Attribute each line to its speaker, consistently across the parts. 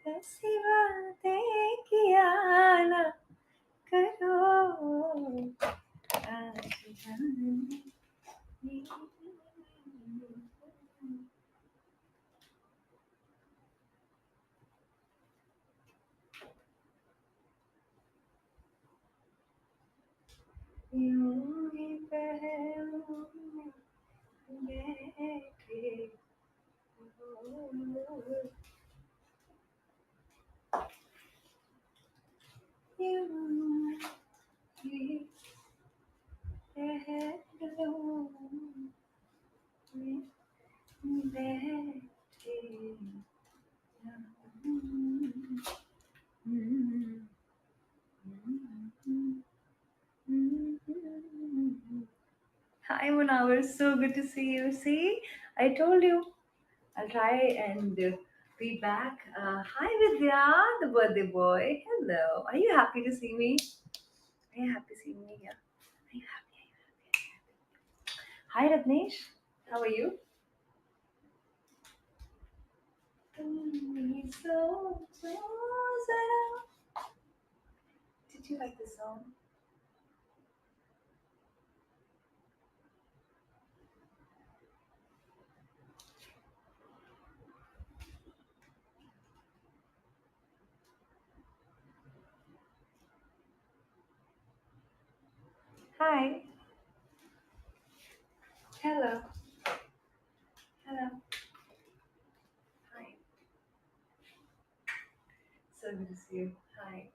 Speaker 1: ऐसी बातें किया ना करो आज जाने यूं ही पहलू में बैठे हो यूं ही पहलू में बैठे Hi Munawar, so good to see you. See, I told you I'll try and be back. Hi Vidya, the birthday boy. Hello. Are you happy to see me? Are you happy seeing me here? Are you happy? Hi Ratnesh, how are you? So close. Did you like the song? Hi. Hello. Hello. Hi. So good to see you. Hi.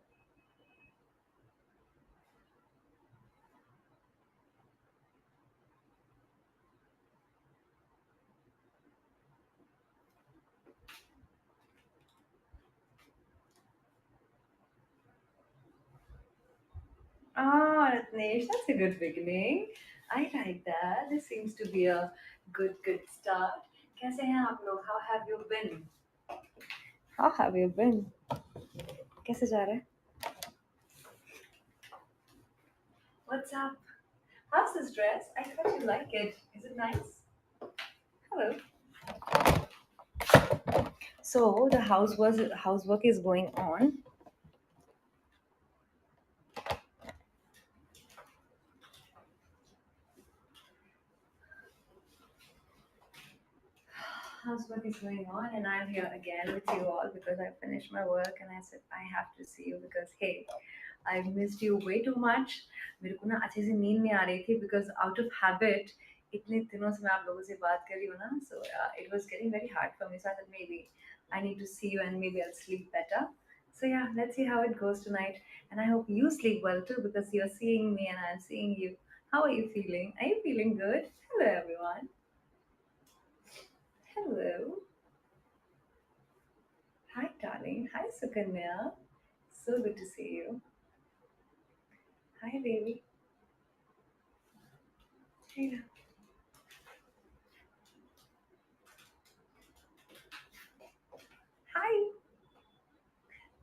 Speaker 1: Ah, Ratnesh, that's a good beginning. I like that. This seems to be a good start. कैसे हैं आप लोग? How have you been? How have you been? कैसे जा रहा है? What's up? How's this dress? I thought you like it. Is it nice? Hello. So the housework is going on. Housework is going on, and I'm here again with you all because I finished my work and I said I have to see you because hey, I missed you way too much. मेरे को ना अच्छे से नींद नहीं आ रही थी because out of habit इतने दिनों से मैं आप लोगों से बात कर रही हूँ ना, so it was getting very hard for me. So I thought maybe I need to see you and maybe I'll sleep better. So yeah, let's see how it goes tonight, and I hope you sleep well too because you're seeing me and I'm seeing you. How are you feeling? Are you feeling good? Hello everyone. Hello. Hi darling. Hi Sukanya. So good to see you. Hi baby. Hey. Hi.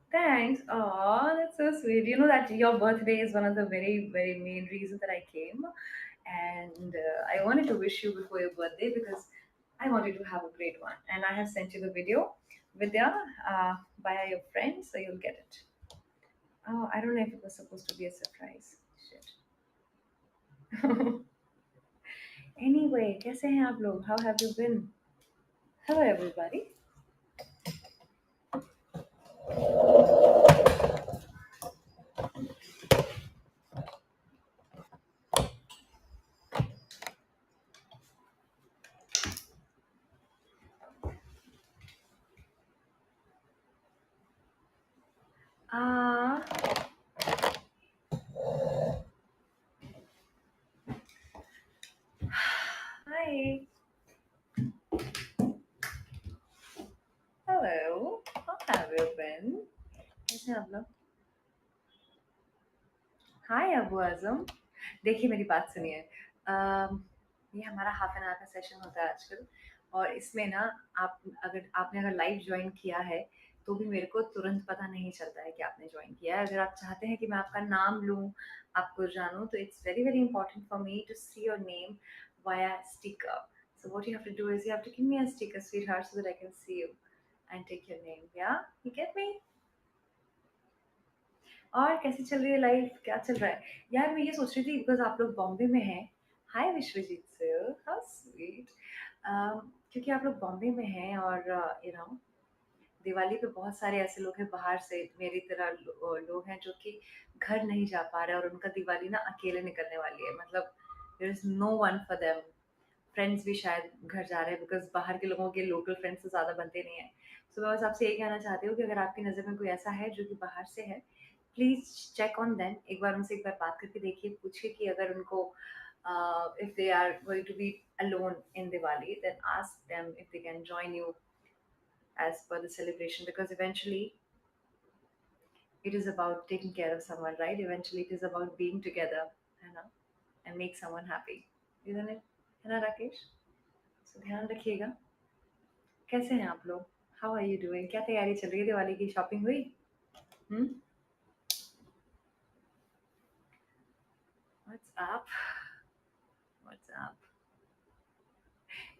Speaker 1: Thanks. Oh, that's so sweet. You know that your birthday is one of the very main reasons that I came, and I wanted to wish you before your birthday because I wanted to have a great one. And I have sent you the video, Vidya, via your friend, so you'll get it. Oh, I don't know if it was supposed to be a surprise. Shit. Anyway, कैसे हैं आप लोग? How have you been? Hello, everybody. Ah, hi. Hello. How have you been? कैसे हैं आप लोग? हाय अबू आजम, देखिए मेरी बात सुनिए। ये हमारा हाफ एन आवर का सेशन होता है आजकल, और इसमें ना आप अगर आपने अगर लाइव ज्वाइन किया है तो भी मेरे को तुरंत पता नहीं चलता है कि आपने ज्वाइन किया है। अगर आप चाहते हैं कि मैं आपका नाम लूँ, आपको जानूँ, तो it's very very important for me to see your name via sticker. So what you have to do is you have to give me a sticker, sweetheart, so that I can see you. and take your name. Yeah, you get me? और कैसी चल रही है life, क्या चल रहा है? यार मैं ये सोच रही थी बिकॉज आप लोग बॉम्बे में हैं। हाय विश्वजीत सर, हाउ स्वीट। क्योंकि आप लोग बॉम्बे में हैं और दिवाली पे बहुत सारे ऐसे लोग हैं बाहर से मेरी तरह लोग हैं जो कि घर नहीं जा पा रहे और उनका दिवाली ना अकेले निकलने वाली है, मतलब there is no one for them. Friends भी शायद घर जा रहे हैं बिकॉज बाहर के लोगों के लोकल फ्रेंड्स तो ज़्यादा बनते नहीं हैं। सो मैं बस आपसे यही कहना चाहती हूँ कि अगर आपकी नज़र में कोई ऐसा है जो कि बाहर से है, प्लीज़ चेक ऑन देम। एक बार उनसे एक बार बात करके देखिए, पूछिए कि अगर उनको if they are going to be alone in Diwali, then ask them if they can join you as per the celebration, because eventually it is about taking care of someone, right? Eventually it is about being together, you know, and make someone happy, isn't it? है ना Rakesh? So ध्यान रखिएगा। कैसे हैं आप लोग? How are you doing? क्या तैयारी चल रही है? दिवाली की शॉपिंग हुई? हम्म। WhatsApp, WhatsApp.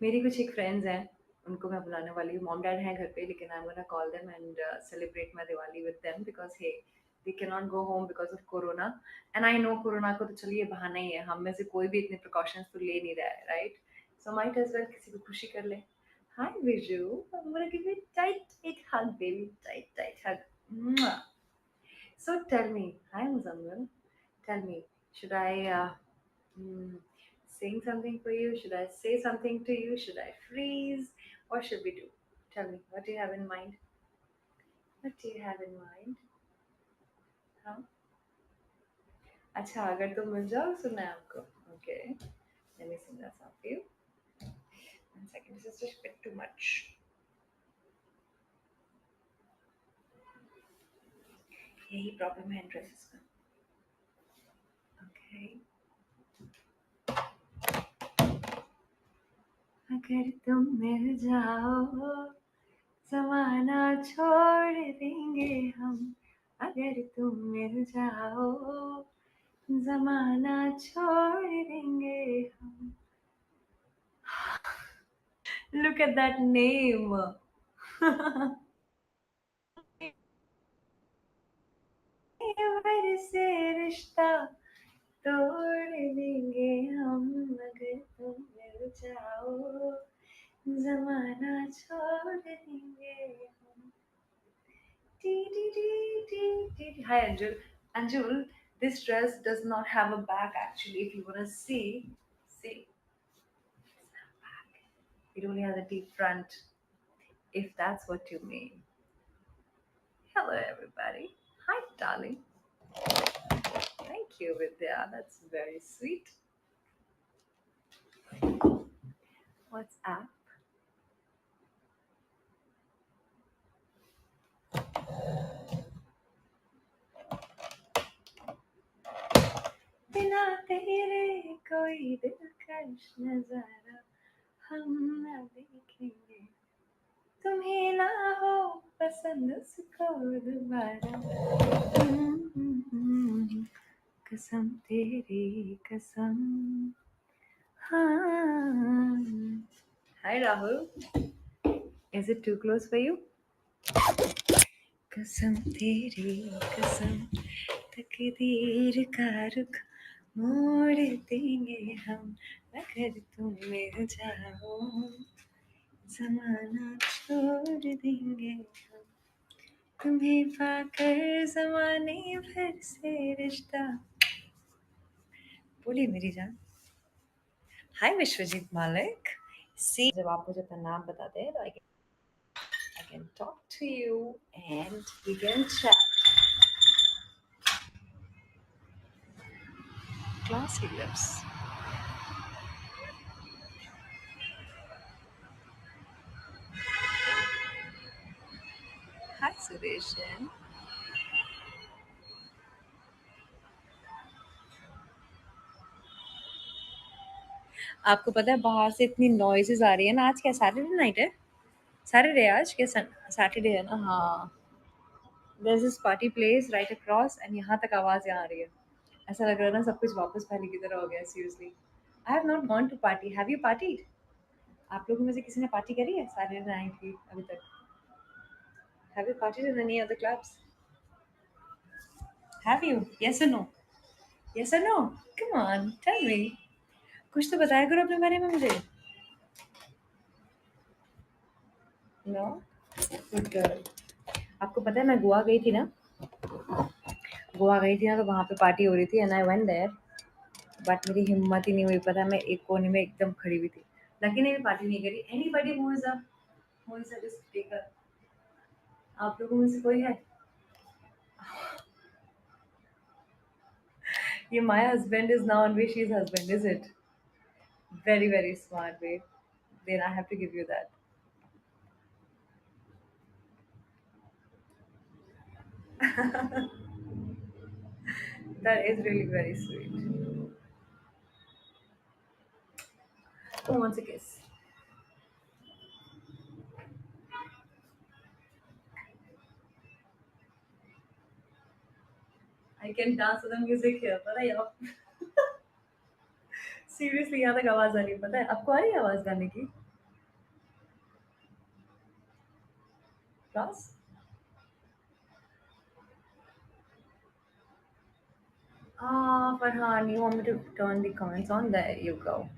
Speaker 1: मेरी कुछ एक फ्रेंड्स हैं, उनको मैं बुलाने वाली हूँ। मॉम डैड हैं घर पे, लेकिन I am gonna call them and celebrate my Diwali with them because hey they can not go home because of corona. And I know corona को तो चलिए बहाना ही है, हम में से कोई भी इतने प्रिकॉशंस तो ले नहीं रहा है, right? So might as well किसी को खुशी कर ले। Hi Viju, I am gonna give you tight tight hug baby, tight tight hug. So tell me, hi Muzammil, tell me, should I mm, sing something for you? Should I say something to you? Should I freeze? What should we do? Tell me, what do you have in mind? What do you have in mind? हाँ? अच्छा, अगर तुम मिल जाओ सुनना है आपको। Okay, let me sing that song for you. One second, this is just a bit too much. यही problem है ड्रेसेस का। Okay. अगर तुम मिल जाओ ज़माना छोड़ देंगे हम, अगर तुम मिल जाओ ज़माना छोड़ देंगे हम। Look at that name. भर से रिश्ता तोड़ देंगे हम, अगर तुम मिल जाओ ज़माना छोड़ देंगे हम। Dee, dee, dee, dee, dee. Hi Anjul. Anjul, this dress does not have a back actually. If you wanna see, it only has a deep front. If that's what you mean. Hello everybody. Hi darling. Thank you Vidya. That's very sweet. What's up? बिना तेरे कोई दिलकश नजारा हम न देखेंगे, तुम्हें ना हो पसंद उसको दोबारा। कसम तेरी कसम। हाँ। Hi Rahul, is it too close for you? कसम तेरी कसम, तकदीर का रुख मोड़ देंगे हम, अगर तुम मिल जाओ जमाना छोड़ देंगे हम, तुम्हें पाकर जमाने भर से रिश्ता। बोलिए मेरी जान। हाय विश्वजीत मालिक। सी जब आप मुझे अपना नाम बता दें तो I can talk to you and we can chat. Classy lips. Hi Sureshan. आपको पता है बाहर से इतनी नॉइजेस आ रही है ना, आज क्या सैटरडे नाइट है? सैटरडे आज क्या सैटरडे है ना? हाँ। There's this party place right across and यहाँ तक आवाज़ यहाँ आ रही है। ऐसा लग रहा है ना सब कुछ वापस पहले की तरह हो गया, seriously. I have not gone to party. Have you partied? आप लोगों में से किसी ने पार्टी करी है सैटरडे नाइट की अभी तक? Have you partied in any other clubs? Have you? Yes or no? Yes or no? Come on, tell me. कुछ तो बताया करो अपने बारे में मुझे. No? Good girl. आपको पता है मैं गोवा गई थी ना. गोवा गई थी ना तो वहाँ पे पार्टी हो रही थी and I went there. But मेरी हिम्मत ही नहीं हुई. पता है मैं एक कोने में एकदम खड़ी हुई थी. लकी ने भी पार्टी नहीं करी. Anybody who is a taker. आप लोगों में से कोई है? ये my husband is now on she is husband is it? Very, very smart way. Then I have to give you that. That is really very sweet. Who wants a kiss? I can dance to the music here, पता है आप? Seriously यहाँ तक आवाज आ रही है. पता है आपको आ रही है आवाज गाने की? Class? Ah, Farhan, you want me to turn the comments on? There you go.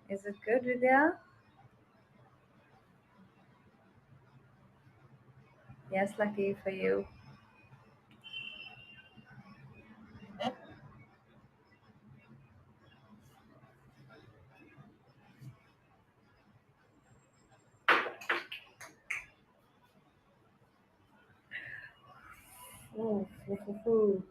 Speaker 1: Is it good, Vidya? Yes, lucky for you. Oh, ooh, ooh, ooh.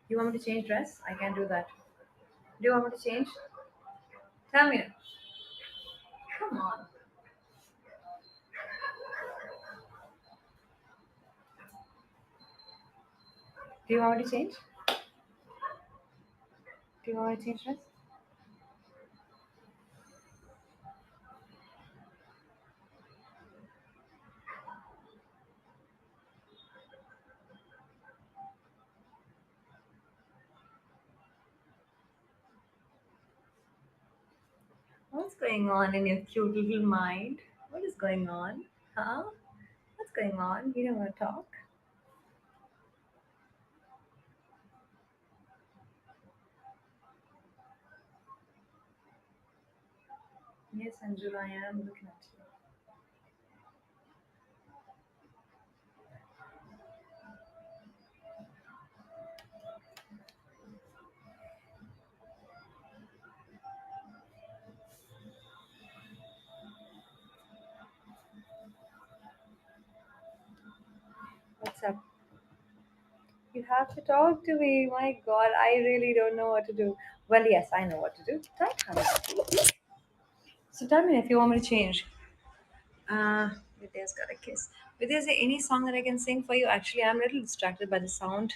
Speaker 1: You want me to change dress? I can do that. Do you want me to change? Tell me. Come on. Do you want me to change? Do you want me to change dress? What's going on in your cute little mind? What is going on? Huh? What's going on? You don't want to talk? Yes, Anjula, I am looking at you. What's up? You have to talk to me. My God, I really don't know what to do. Well, yes, I know what to do. Talk, honey. So tell me if you want me to change. Vidya's got a kiss. Vidya, is there any song that I can sing for you? Actually, I'm a little distracted by the sound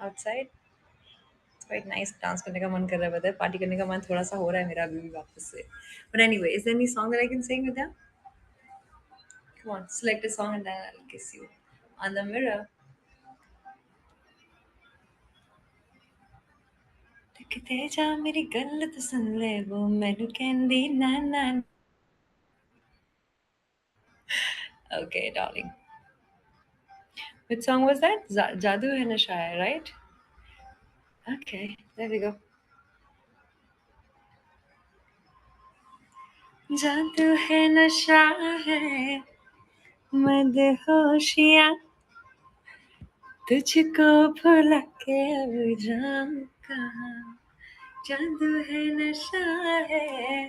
Speaker 1: outside. It's quite nice. Dance करने का मन कर रहा है पता है. Party करने का मन थोड़ा सा हो रहा है मेरा अभी भी वापस से. But anyway, is there any song that I can sing, Vidya? Come on, select a song and then I'll kiss you on the mirror. तकते जा मेरी गल तो सुन ले वो मैनू कहंदी ना ना. Okay, darling. Which song was that? Jadoo hai nasha hai, right? Okay, there we go. जादू है नशा है मदहोशियाँ तुझको भुला के अब जाऊँ कहाँ. जादू है नशा है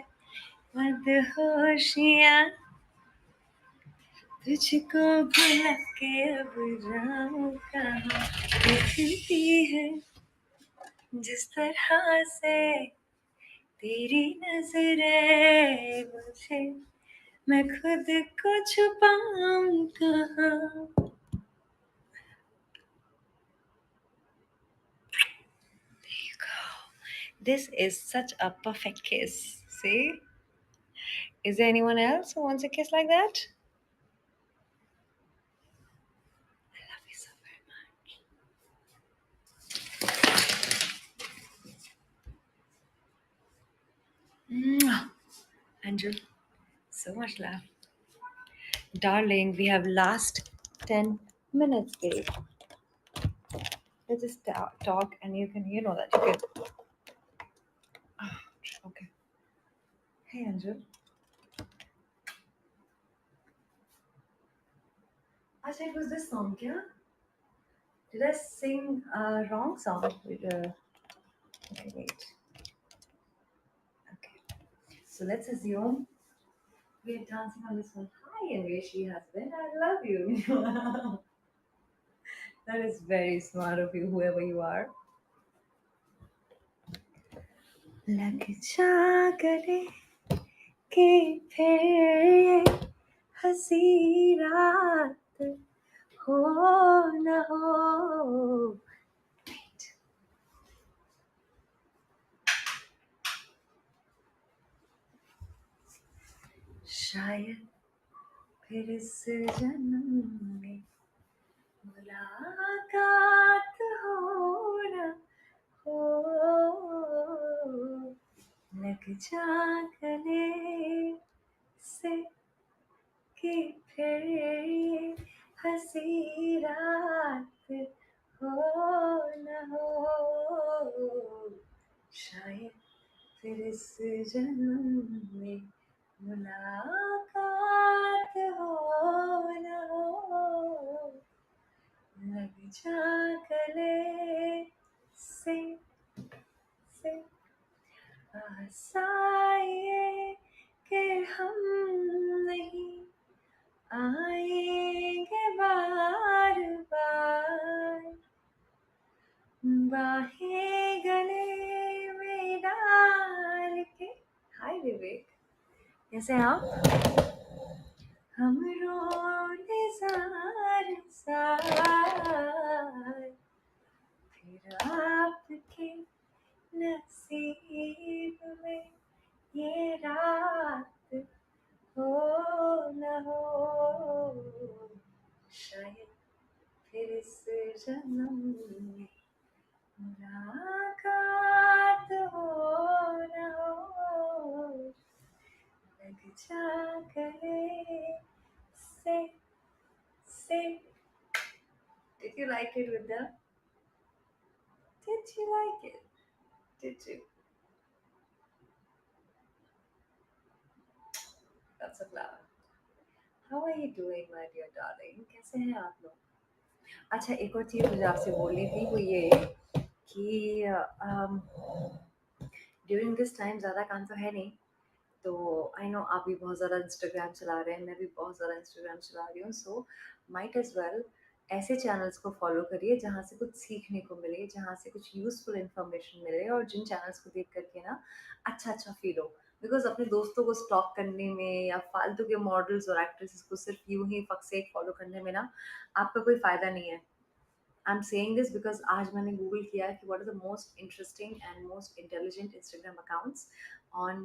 Speaker 1: मदहोशियाँ तुझको भुला के अब जाऊँ कहाँ. देखती है जिस तरह से तेरी नजरें मुझे मैं खुद को छुपाऊं कहाँ. This is such a perfect kiss. See? Is there anyone else who wants a kiss like that? I love you so very much. Mwah. Angel, so much love. Darling, we have last 10 minutes, babe. Let's just talk and you can, you know that you can. Ah, okay. Hey, Angel. Acha, it was this song, yeah? Did I sing a wrong song? Okay, wait. Okay. So let's assume we're dancing on this one. Hi, Anveshi husband. I love you. That is very smart of you, whoever you are. लग जा गले के फिर ये हंसी रात हो न हो. Wait. शायद फिर इस जन्म में मुलाकात हो न हो. लग जा गले से कि फिर ये हंसी रात हो न हो. शायद फिर इस जन्म में मुलाकात हो न हो. लग जा गले से आसाए कि हम नहीं आएंगे बार बार. बाहें गले में डाल के. हाय विवेक, कैसे हैं आप? हम रोने जार जार फिर आपके नसीब में ये रात हो न हो. शायद फिर इस जन्म में मुलाकात हो न हो. लग जा गले से. Did you like it, Vidya? Did you like it? Did you? That's a flower. How are you doing, my dear darling? कैसे हैं आप लोग? अच्छा, एक और चीज़ मुझे आपसे बोलनी थी, वो ये कि ड्यूरिंग दिस टाइम ज़्यादा काम तो है नहीं. तो आई नो आप भी बहुत ज़्यादा इंस्टाग्राम चला रहे हैं, मैं भी बहुत ज़्यादा इंस्टाग्राम चला रही हूँ. सो माइट एज वेल ऐसे चैनल्स को फॉलो करिए जहाँ से कुछ सीखने को मिले, जहाँ से कुछ यूज़फुल इन्फॉर्मेशन मिले, और जिन चैनल्स को देख करके ना अच्छा फील हो. बिकॉज अपने दोस्तों को स्टॉक करने में या फालतू के मॉडल्स और एक्ट्रेसेस को सिर्फ यूं ही फक से फॉलो करने में ना आपका कोई फ़ायदा नहीं है. I am saying this because आज मैंने गूगल किया कि what are the most interesting and most intelligent Instagram accounts on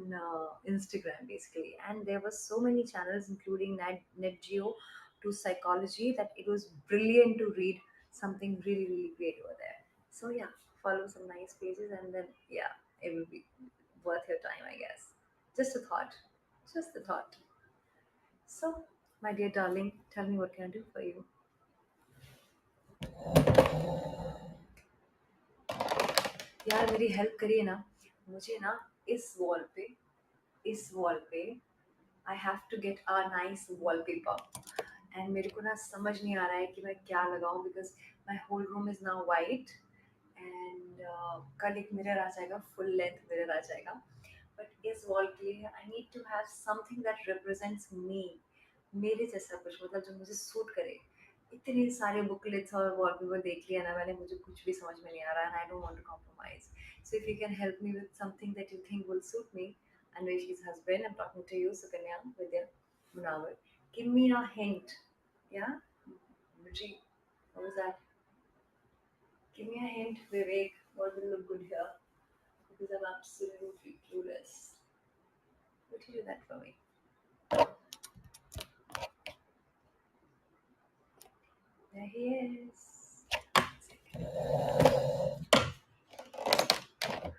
Speaker 1: Instagram basically, and there were so many channels including Net Geo to psychology that it was brilliant to read something really great over there. So yeah, follow some nice pages and then yeah, it will be worth your time, I guess. Just a thought, just a thought. So my dear darling, tell me what can I do for you. यार मेरी help करिए ना. मुझे ना इस wall पे इस wall पे I have to get a nice wallpaper. And मेरे को ना समझ नहीं आ रहा है कि मैं क्या लगाऊं because my whole room is now white. And कल एक मिरर आ जाएगा, फुल लेंथ मिरर आ जाएगा. बट इस वॉल के लिए I need to have something that represents me. मेरे जैसा कुछ, मतलब जो मुझे सूट करे. इतने सारे बुकलेट्स और वॉलपेपर देख लिया ना मैंने, मुझे कुछ भी समझ में नहीं आ रहा है. I don't want to compromise. So if you can help me with something that you think will suit me. Anveshi's husband, I'm talking to you, Sukanya, Vidya. Munawar, give me a hint. Yeah, Vijay, what was that? Give me a hint, Vivek. What will look good here? Because I'm absolutely clueless. Would you do that for me? There he is.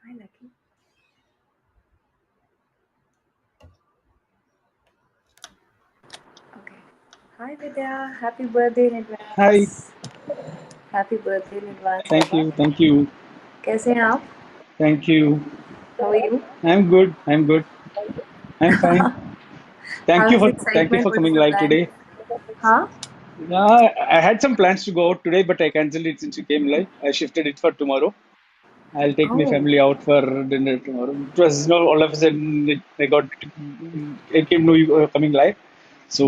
Speaker 1: Hi, Lucky. Okay. Hi, Vidya. Happy birthday in
Speaker 2: Hi,
Speaker 1: advance. Happy birthday in advance,
Speaker 2: thank
Speaker 1: Papa.
Speaker 2: you, thank you,
Speaker 1: कैसे हैं आप?
Speaker 2: thank you.
Speaker 1: How are you?
Speaker 2: I'm good, I'm good, I'm fine.
Speaker 1: How is the
Speaker 2: Thank you
Speaker 1: excitement?
Speaker 2: for
Speaker 1: What is
Speaker 2: coming
Speaker 1: the
Speaker 2: live
Speaker 1: plan?
Speaker 2: today.
Speaker 1: Huh?
Speaker 2: I had some plans to go out today, but I cancelled it since you came live. I shifted it for tomorrow. I'll take my
Speaker 1: Oh.
Speaker 2: family out for dinner tomorrow. It was no all of a sudden I got it came to you coming live,
Speaker 1: Oh
Speaker 2: so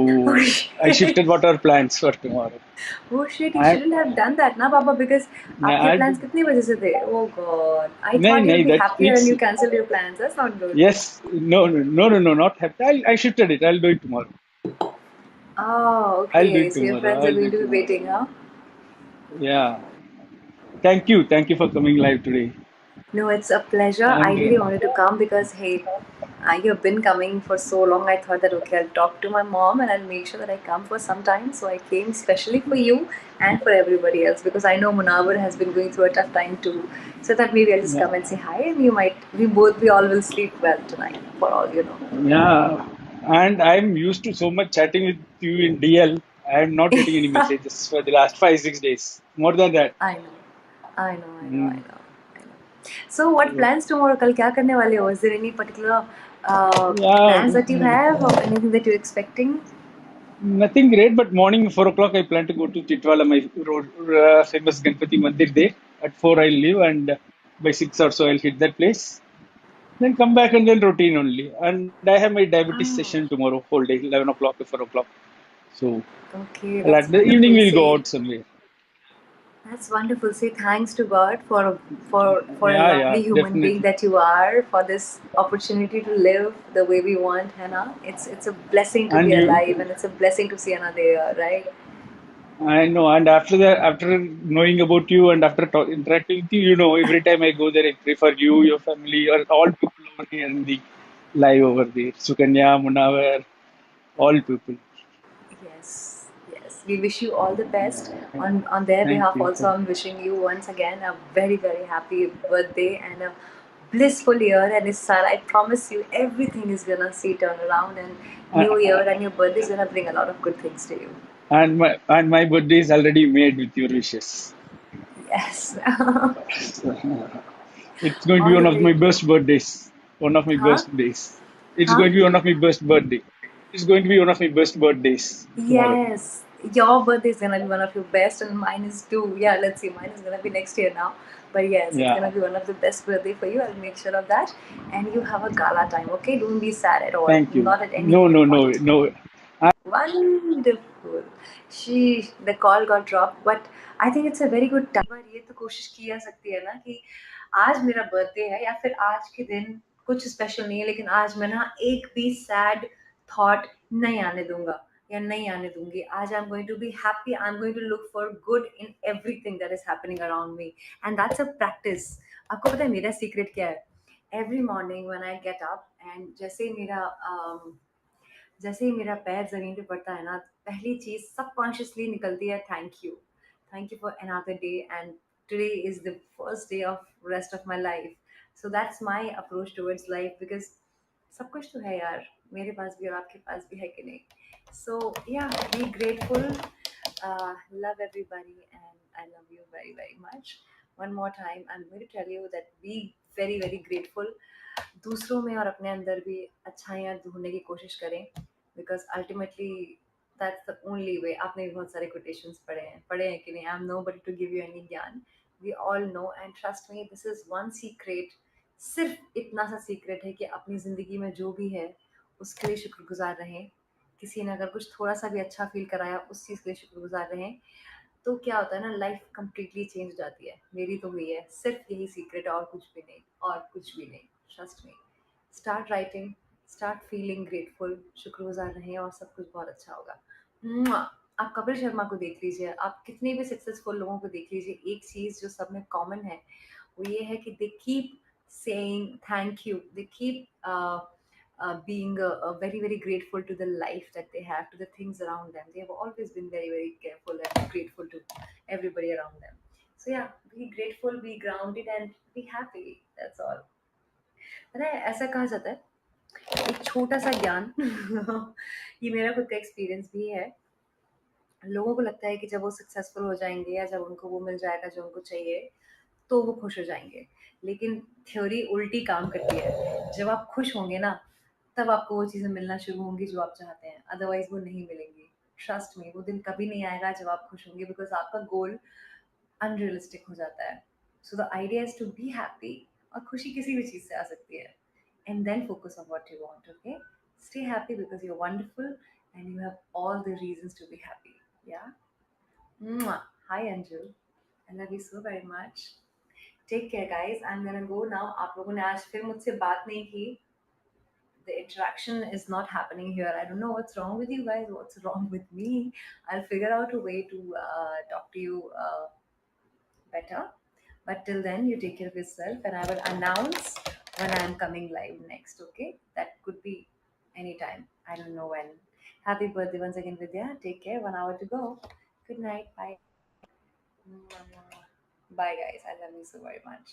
Speaker 2: I
Speaker 1: shit.
Speaker 2: shifted what our plans for tomorrow.
Speaker 1: Oh shit, you
Speaker 2: I,
Speaker 1: shouldn't have done that ना पापा because आपके
Speaker 2: I
Speaker 1: plans कितने बजे से थे? Oh god. I
Speaker 2: no,
Speaker 1: thought
Speaker 2: no,
Speaker 1: you'll be
Speaker 2: that
Speaker 1: happier and
Speaker 2: it's
Speaker 1: you cancelled your plans. That's not good.
Speaker 2: yes, no, not happy. I shifted it. I'll do it tomorrow.
Speaker 1: Oh,
Speaker 2: I'll do
Speaker 1: okay.
Speaker 2: it
Speaker 1: So your
Speaker 2: tomorrow.
Speaker 1: friends are
Speaker 2: I'll do
Speaker 1: going
Speaker 2: it
Speaker 1: to be
Speaker 2: tomorrow.
Speaker 1: waiting, huh?
Speaker 2: Yeah. Thank you. Thank you for coming live today.
Speaker 1: No, it's a pleasure. I
Speaker 2: And
Speaker 1: really wanted to come because, hey, you've been coming for so long. I thought that, okay, I'll talk to my mom and I'll make sure that I come for some time. So I came specially for you and for everybody else because I know Munawar has been going through a tough time too. So that maybe I'll just
Speaker 2: yeah,
Speaker 1: come and say hi and we all will sleep well tonight for all you know.
Speaker 2: yeah. And I'm used to so much chatting with you in DL. I'm not getting any messages for the last 5, 6 days. More than that.
Speaker 1: I know. I know, I know, I
Speaker 2: Mm.
Speaker 1: know, I know. So, what plans tomorrow? कल क्या करने वाले हो? Is there any particular
Speaker 2: Yeah,
Speaker 1: plans that you have or anything that you're expecting?
Speaker 2: nothing great, but morning 4 o'clock I plan to go to Chitwala, my road, famous Ganpati Mandir there. At 4 I'll leave and by 6 or so I'll hit that place. Then come back and then routine only. And I have my diabetes
Speaker 1: Oh,
Speaker 2: session tomorrow, whole day, 11 o'clock to 4 o'clock. So
Speaker 1: okay,
Speaker 2: well,
Speaker 1: that's
Speaker 2: at the evening
Speaker 1: wonderful.
Speaker 2: we'll go
Speaker 1: Say,
Speaker 2: out somewhere.
Speaker 1: that's wonderful. Say thanks to God for a
Speaker 2: Yeah, yeah,
Speaker 1: lovely human being
Speaker 2: definitely.
Speaker 1: that you are, for this opportunity to live the way we want, Hannah. It's a blessing to
Speaker 2: And
Speaker 1: be
Speaker 2: you,
Speaker 1: alive, and it's a blessing to see another year, right?
Speaker 2: I know. And after that, after knowing about you and after interacting with you, every time I go there, I pray for you, your family, or all people over here in the live over there. Sukanya, Munawar, all people.
Speaker 1: Yes, yes. We wish you all the best. On their
Speaker 2: Thank
Speaker 1: behalf,
Speaker 2: you.
Speaker 1: also, I'm wishing you once again a very, very happy birthday and a blissful year. And Isar, I promise you, everything is gonna see turn around, and New Year and your birthday is gonna bring a lot of good things to you.
Speaker 2: And my birthday is already made with your wishes.
Speaker 1: Yes.
Speaker 2: It's going to be
Speaker 1: All
Speaker 2: one
Speaker 1: the
Speaker 2: of
Speaker 1: way
Speaker 2: my
Speaker 1: to.
Speaker 2: best birthdays. One of my
Speaker 1: Huh?
Speaker 2: best days. It's
Speaker 1: Huh?
Speaker 2: going to be one of my best birthday. It's going to be one of my best birthdays tomorrow.
Speaker 1: Yes, your birthday is gonna be one of your best, and mine is too. Yeah, let's see, mine is gonna be next year now. But yes, it's gonna
Speaker 2: Yeah.
Speaker 1: be one of the best birthday for you. I'll make sure of that. And you have a gala time, okay? Don't be sad at all.
Speaker 2: Thank you.
Speaker 1: Not at
Speaker 2: No,
Speaker 1: anything
Speaker 2: no, no,
Speaker 1: important.
Speaker 2: no.
Speaker 1: Wonderful. The call got dropped, but I think it's a very good time. बार ये तो कोशिश की जा सकती है ना कि आज मेरा बर्थडे है या फिर आज के दिन कुछ स्पेशल नहीं है लेकिन आज मैं ना एक भी सैड थॉट नहीं आने दूंगा या नहीं आने दूंगी आज I am going to be happy I am going to look for good in everything that is happening around me and that's a practice आपको पता है मेरा सीक्रेट क्या है every morning when I get up and जैसे ही मेरा पैर ज़मीन पे पड़ता है ना, पहली चीज़ सबकॉन्शियसली निकलती है thank you for another day and today is the first day of rest of my life. So that's my approach towards life because सब कुछ तो है यार, मेरे पास भी और आपके पास भी है कि नहीं? सो या be grateful, love everybody and I love you very very much. One more time I'm going to tell you that be very very grateful, दूसरों में और अपने अंदर भी अच्छाइयाँ ढूंढने की कोशिश करें because ultimately that's the only way. आपने भी बहुत सारे कोटेशंस पढ़े हैं कि नहीं? I am nobody to give you any ज्ञान, we all know and trust me this is one secret. सिर्फ इतना सा सीक्रेट है कि अपनी ज़िंदगी में जो भी है उसके लिए शुक्रगुजार रहें। किसी ने अगर कुछ थोड़ा सा भी अच्छा फील कराया उस चीज़ के लिए शुक्रगुजार रहें। तो क्या होता है ना, लाइफ कंप्लीटली चेंज हो जाती है। मेरी तो हुई है, सिर्फ यही सीक्रेट है और कुछ भी नहीं, और कुछ भी नहीं। Trust me. Start writing, start feeling grateful, शुक्रगुजार रहें और सब कुछ बहुत अच्छा होगा। मुआ! आप कपिल शर्मा को देख लीजिए, आप कितने भी सक्सेसफुल लोगों को देख लीजिए, एक चीज़ जो सब में कॉमन है, वो ये है कि they keep saying thank you, they keep being very very grateful to the life that they have, to the things around them. They have always been very very careful and grateful to everybody around them. So yeah, be grateful, be grounded and be happy, that's all. पता है ऐसा कहा जाता है, एक छोटा सा ज्ञान ये मेरा खुद का एक्सपीरियंस भी है। लोगों को लगता है कि जब वो सक्सेसफुल हो जाएंगे या जब उनको वो मिल जाएगा जो उनको चाहिए, तो वो खुश हो जाएंगे। लेकिन थ्योरी उल्टी काम करती है। जब आप खुश होंगे ना, तब आपको वो चीज़ें मिलना शुरू होंगी जो आप चाहते हैं, अदरवाइज वो नहीं मिलेंगी। ट्रस्ट मी, वो दिन कभी नहीं आएगा जब आप खुश होंगे, बिकॉज आपका गोल अनरियलिस्टिक हो जाता है। So the idea is to be happy, और खुशी किसी भी चीज़ से आ सकती है। And then focus on what you want, okay? Stay happy because you are wonderful and you have all the reasons to be happy. Yeah. Mwah. Hi Anju. I love you so very much. Take care guys. I'm gonna go now. आप लोगों ने आज फिर मुझसे बात नहीं की. The interaction is not happening here. I don't know what's wrong with you guys. What's wrong with me? I'll figure out a way to talk to you better. But till then, you take care of yourself, and I will announce when I'm coming live next. Okay? That could be anytime. I don't know when. Happy birthday once again, Vidya. Take care. 1 hour to go. Good night. Bye. Bye, guys. I love you so very much.